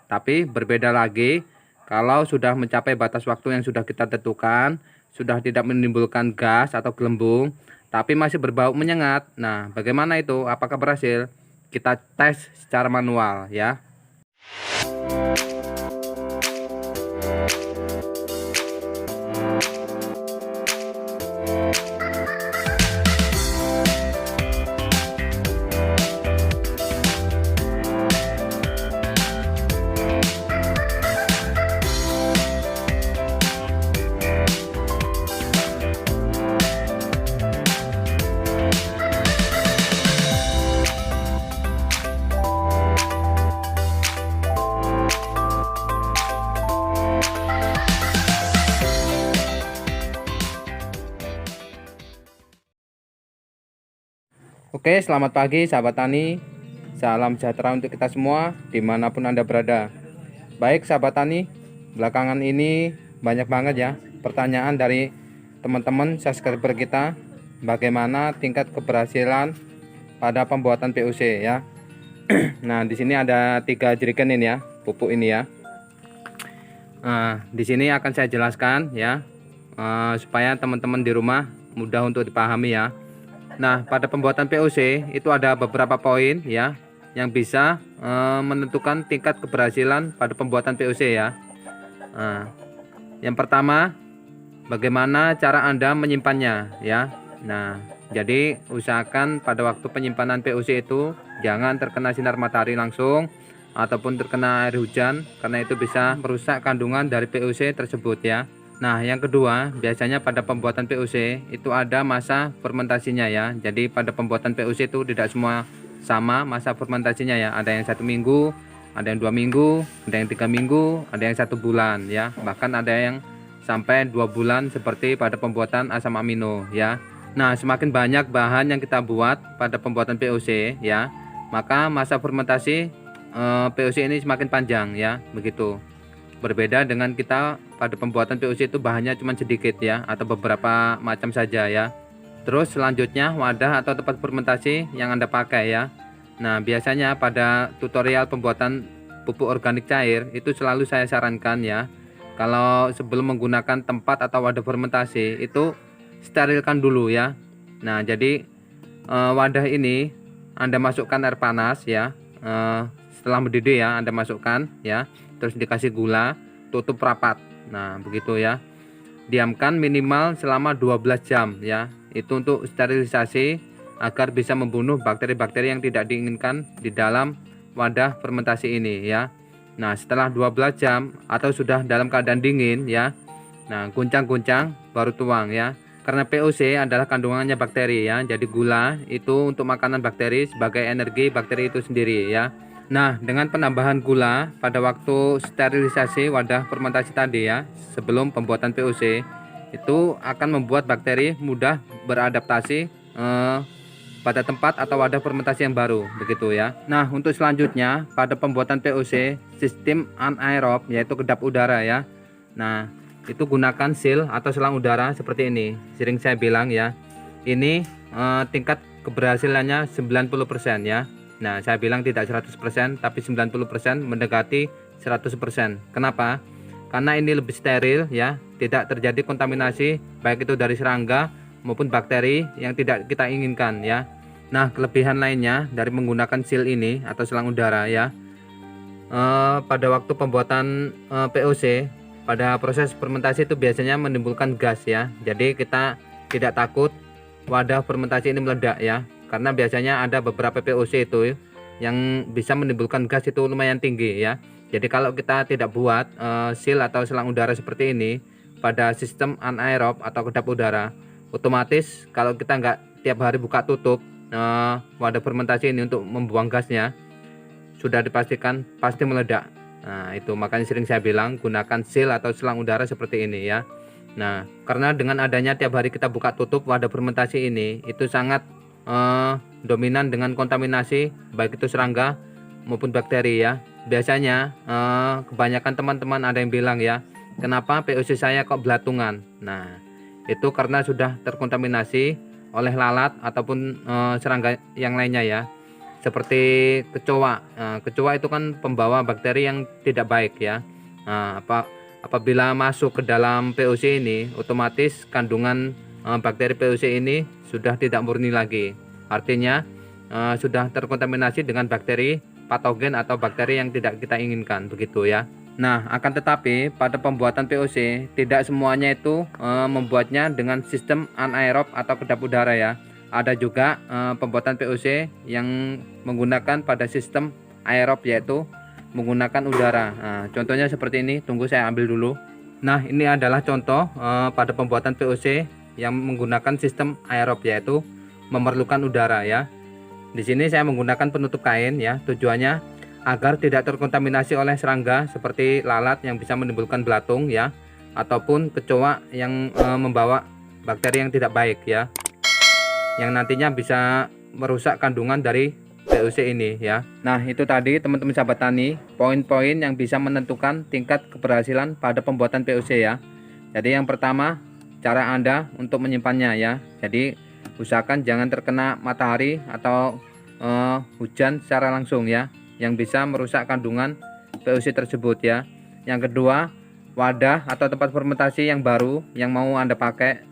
Tapi berbeda lagi kalau sudah mencapai batas waktu yang sudah kita tentukan, sudah tidak menimbulkan gas atau gelembung, tapi masih berbau menyengat. Nah, bagaimana itu? Apakah berhasil? Kita tes secara manual ya. Oke, selamat pagi sahabat tani. Salam sejahtera untuk kita semua dimanapun Anda berada. Baik sahabat tani, belakangan ini banyak banget ya pertanyaan dari teman-teman subscriber kita, bagaimana tingkat keberhasilan pada pembuatan POC ya. Nah, di sini ada 3 jerigen ini ya, pupuk ini ya. Nah, di sini akan saya jelaskan ya, supaya teman-teman di rumah mudah untuk dipahami ya. Nah, pada pembuatan POC itu ada beberapa poin ya yang bisa menentukan tingkat keberhasilan pada pembuatan POC ya. Nah, yang pertama, bagaimana cara Anda menyimpannya ya. Nah, jadi usahakan pada waktu penyimpanan POC itu jangan terkena sinar matahari langsung ataupun terkena air hujan, karena itu bisa merusak kandungan dari POC tersebut ya. Nah, yang kedua, biasanya pada pembuatan POC itu ada masa fermentasinya ya. Jadi pada pembuatan POC itu tidak semua sama masa fermentasinya ya. Ada yang 1 minggu, ada yang 2 minggu, ada yang 3 minggu, ada yang 1 bulan ya. Bahkan ada yang sampai 2 bulan seperti pada pembuatan asam amino ya. Nah, semakin banyak bahan yang kita buat pada pembuatan POC ya, maka masa fermentasi POC ini semakin panjang ya, begitu. Berbeda dengan kita pada pembuatan POC itu bahannya cuma sedikit ya, atau beberapa macam saja ya. Terus selanjutnya wadah atau tempat fermentasi yang Anda pakai ya. Nah, biasanya pada tutorial pembuatan pupuk organik cair itu selalu saya sarankan ya, kalau sebelum menggunakan tempat atau wadah fermentasi itu sterilkan dulu ya. Nah, jadi wadah ini Anda masukkan air panas ya, setelah mendidih ya Anda masukkan ya, terus dikasih gula, tutup rapat. Nah, begitu ya. Diamkan minimal selama 12 jam ya. Itu untuk sterilisasi agar bisa membunuh bakteri-bakteri yang tidak diinginkan di dalam wadah fermentasi ini ya. Nah, setelah 12 jam atau sudah dalam keadaan dingin ya. Nah, guncang-guncang baru tuang ya. Karena POC adalah kandungannya bakteri ya. Jadi gula itu untuk makanan bakteri sebagai energi bakteri itu sendiri ya. Nah, dengan penambahan gula pada waktu sterilisasi wadah fermentasi tadi ya, sebelum pembuatan POC, itu akan membuat bakteri mudah beradaptasi pada tempat atau wadah fermentasi yang baru, begitu ya. Nah, untuk selanjutnya pada pembuatan POC sistem anaerob, yaitu kedap udara ya. Nah, itu gunakan seal atau selang udara seperti ini. Sering saya bilang ya, ini tingkat keberhasilannya 90% ya. Nah, saya bilang tidak 100%, tapi 90% mendekati 100%. Kenapa? Karena ini lebih steril ya, tidak terjadi kontaminasi baik itu dari serangga maupun bakteri yang tidak kita inginkan ya. Nah, kelebihan lainnya dari menggunakan seal ini atau selang udara ya, pada waktu pembuatan POC, pada proses fermentasi itu biasanya menimbulkan gas ya. Jadi kita tidak takut wadah fermentasi ini meledak ya, karena biasanya ada beberapa POC itu yang bisa menimbulkan gas itu lumayan tinggi ya. Jadi kalau kita tidak buat seal atau selang udara seperti ini pada sistem anaerob atau kedap udara, otomatis kalau kita nggak tiap hari buka tutup wadah fermentasi ini untuk membuang gasnya, sudah dipastikan pasti meledak. Nah, itu makanya sering saya bilang gunakan seal atau selang udara seperti ini ya. Nah, karena dengan adanya tiap hari kita buka tutup wadah fermentasi ini, itu sangat dominan dengan kontaminasi baik itu serangga maupun bakteri ya. Biasanya kebanyakan teman-teman ada yang bilang ya, kenapa POC saya kok belatungan. Nah, itu karena sudah terkontaminasi oleh lalat ataupun serangga yang lainnya ya. seperti kecoa. Kecoa itu kan pembawa bakteri yang tidak baik ya. Apabila masuk ke dalam POC ini, otomatis kandungan bakteri POC ini sudah tidak murni lagi. Artinya sudah terkontaminasi dengan bakteri patogen atau bakteri yang tidak kita inginkan, begitu ya. Nah, akan tetapi pada pembuatan POC tidak semuanya itu membuatnya dengan sistem anaerob atau kedap udara ya. Ada juga pembuatan POC yang menggunakan pada sistem aerob, yaitu menggunakan udara. Nah, contohnya seperti ini. Tunggu saya ambil dulu. Nah, ini adalah contoh pada pembuatan POC yang menggunakan sistem aerob, yaitu memerlukan udara ya. Di sini saya menggunakan penutup kain ya. Tujuannya agar tidak terkontaminasi oleh serangga seperti lalat yang bisa menimbulkan belatung ya, ataupun kecoa yang membawa bakteri yang tidak baik ya, yang nantinya bisa merusak kandungan dari POC ini ya. Nah, itu tadi teman-teman sahabat tani, poin-poin yang bisa menentukan tingkat keberhasilan pada pembuatan POC ya. Jadi yang pertama, cara Anda untuk menyimpannya ya. Jadi usahakan jangan terkena matahari atau hujan secara langsung ya, yang bisa merusak kandungan POC tersebut ya. Yang kedua, wadah atau tempat fermentasi yang baru yang mau Anda pakai,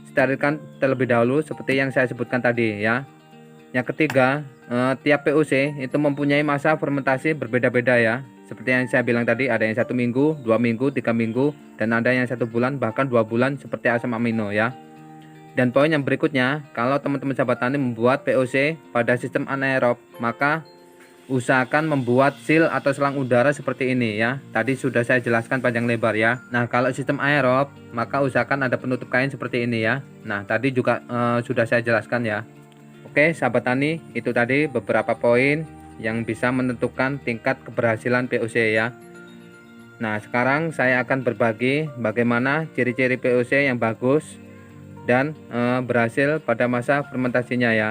sterilkan terlebih dahulu seperti yang saya sebutkan tadi ya. Yang ketiga, tiap POC itu mempunyai masa fermentasi berbeda-beda ya. Seperti yang saya bilang tadi, ada yang 1 minggu, 2 minggu, 3 minggu, dan ada yang 1 bulan bahkan 2 bulan seperti asam amino ya. Dan poin yang berikutnya, kalau teman-teman sahabat tani membuat POC pada sistem anaerob, maka usahakan membuat seal atau selang udara seperti ini ya. Tadi sudah saya jelaskan panjang lebar ya. Nah, kalau sistem aerob, maka usahakan ada penutup kain seperti ini ya. Nah, tadi juga sudah saya jelaskan ya. Oke sahabat tani, itu tadi beberapa poin yang bisa menentukan tingkat keberhasilan POC ya. Nah, sekarang saya akan berbagi bagaimana ciri-ciri POC yang bagus dan berhasil pada masa fermentasinya ya.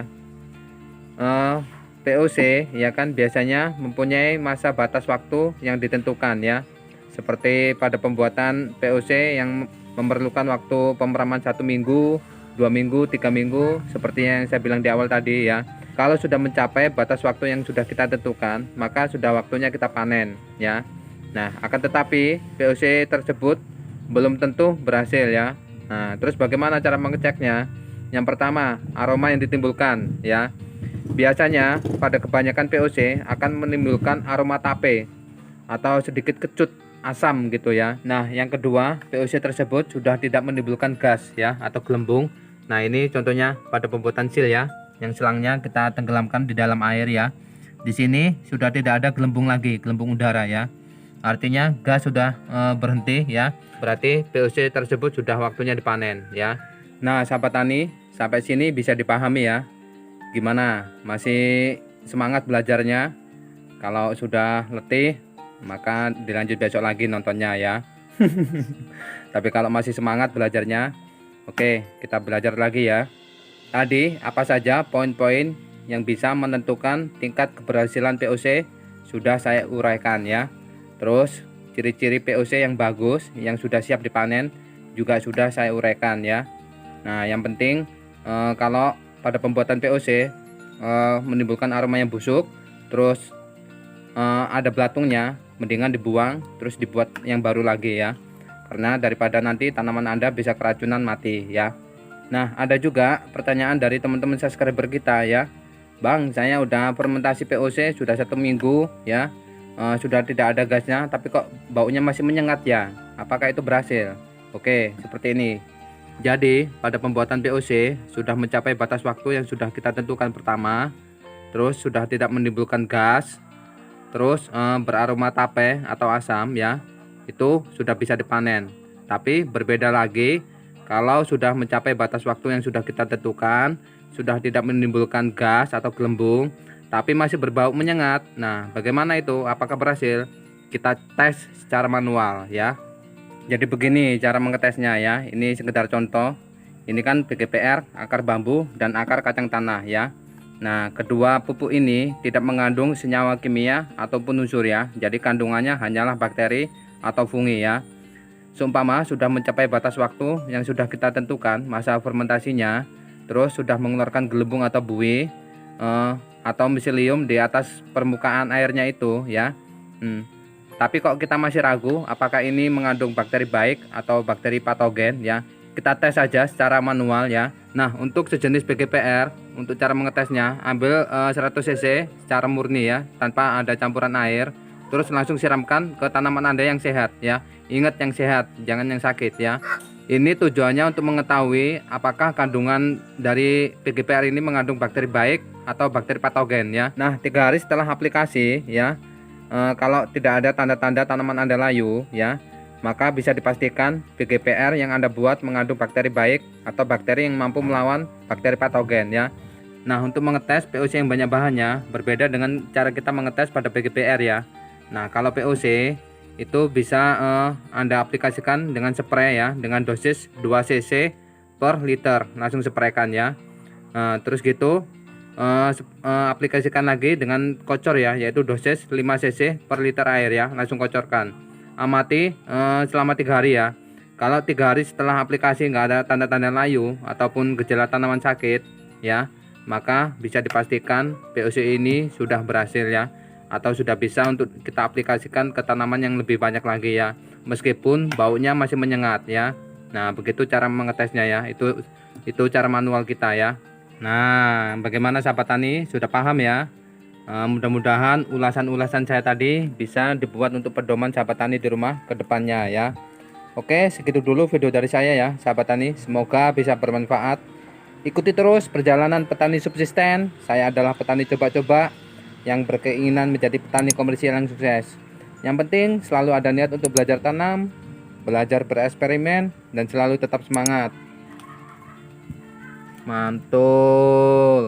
POC ya kan biasanya mempunyai masa batas waktu yang ditentukan ya. Seperti pada pembuatan POC yang memerlukan waktu pemeraman 1 minggu, 2 minggu, 3 minggu, seperti yang saya bilang di awal tadi ya. Kalau sudah mencapai batas waktu yang sudah kita tentukan, maka sudah waktunya kita panen ya. Nah, akan tetapi POC tersebut belum tentu berhasil ya. Nah, terus bagaimana cara mengeceknya? Yang pertama, aroma yang ditimbulkan ya. Biasanya pada kebanyakan POC akan menimbulkan aroma tape atau sedikit kecut asam gitu ya. Nah, yang kedua, POC tersebut sudah tidak menimbulkan gas ya atau gelembung. Nah, ini contohnya pada pembuatan seal ya, yang selangnya kita tenggelamkan di dalam air ya. Di sini sudah tidak ada gelembung lagi, gelembung udara ya. Artinya gas sudah berhenti ya. Berarti POC tersebut sudah waktunya dipanen ya. Nah, sahabat tani, sampai sini bisa dipahami ya. Gimana? Masih semangat belajarnya? Kalau sudah letih, maka dilanjut besok lagi nontonnya ya. Tapi kalau masih semangat belajarnya, oke, kita belajar lagi ya. Tadi apa saja poin-poin yang bisa menentukan tingkat keberhasilan POC sudah saya uraikan ya. Terus ciri-ciri POC yang bagus yang sudah siap dipanen juga sudah saya uraikan ya. Nah, yang penting kalau pada pembuatan POC menimbulkan aroma yang busuk, terus ada belatungnya, mendingan dibuang terus dibuat yang baru lagi ya, karena daripada nanti tanaman Anda bisa keracunan mati ya. Nah, ada juga pertanyaan dari teman-teman subscriber kita ya, Bang, saya udah fermentasi POC sudah 1 minggu ya, sudah tidak ada gasnya tapi kok baunya masih menyengat ya, apakah itu berhasil? Oke, seperti ini. Jadi pada pembuatan POC sudah mencapai batas waktu yang sudah kita tentukan pertama, terus sudah tidak menimbulkan gas, terus beraroma tape atau asam ya, itu sudah bisa dipanen. Tapi berbeda lagi kalau sudah mencapai batas waktu yang sudah kita tentukan, sudah tidak menimbulkan gas atau gelembung, tapi masih berbau menyengat. Nah, bagaimana itu? Apakah berhasil? Kita tes secara manual ya. Jadi begini cara mengetesnya ya. Ini sekedar contoh. Ini kan BGPR, akar bambu dan akar kacang tanah ya. Nah, kedua pupuk ini tidak mengandung senyawa kimia ataupun unsur ya. Jadi kandungannya hanyalah bakteri atau fungi ya. Seumpama sudah mencapai batas waktu yang sudah kita tentukan masa fermentasinya, terus sudah mengeluarkan gelembung atau buih, atau miselium di atas permukaan airnya itu ya. Tapi kok kita masih ragu apakah ini mengandung bakteri baik atau bakteri patogen ya, kita tes saja secara manual ya. Nah, untuk sejenis BGPR, untuk cara mengetesnya, ambil 100 cc secara murni ya, tanpa ada campuran air, terus langsung siramkan ke tanaman Anda yang sehat ya. Ingat yang sehat, jangan yang sakit ya. Ini tujuannya untuk mengetahui apakah kandungan dari BGPR ini mengandung bakteri baik atau bakteri patogen ya. Nah, 3 hari setelah aplikasi ya, kalau tidak ada tanda-tanda tanaman Anda layu ya, maka bisa dipastikan BGPR yang Anda buat mengandung bakteri baik atau bakteri yang mampu melawan bakteri patogen ya. Nah, untuk mengetes POC yang banyak bahannya berbeda dengan cara kita mengetes pada BGPR ya. Nah, kalau POC itu bisa Anda aplikasikan dengan spray ya, dengan dosis 2 cc per liter, langsung spraykan ya. Terus gitu aplikasikan lagi dengan kocor ya, yaitu dosis 5 cc per liter air ya, langsung kocorkan. Amati selama 3 hari ya. Kalau 3 hari setelah aplikasi nggak ada tanda-tanda layu ataupun gejala tanaman sakit ya, maka bisa dipastikan POC ini sudah berhasil ya, atau sudah bisa untuk kita aplikasikan ke tanaman yang lebih banyak lagi ya, meskipun baunya masih menyengat ya. Nah, begitu cara mengetesnya ya, itu cara manual kita ya. Nah, bagaimana sahabat tani, sudah paham ya? Mudah-mudahan ulasan-ulasan saya tadi bisa dibuat untuk pedoman sahabat tani di rumah ke depannya ya. Oke, segitu dulu video dari saya ya sahabat tani, semoga bisa bermanfaat. Ikuti terus perjalanan petani subsisten. Saya adalah petani coba-coba yang berkeinginan menjadi petani komersial yang sukses. Yang penting selalu ada niat untuk belajar tanam, belajar bereksperimen, dan selalu tetap semangat. Mantul.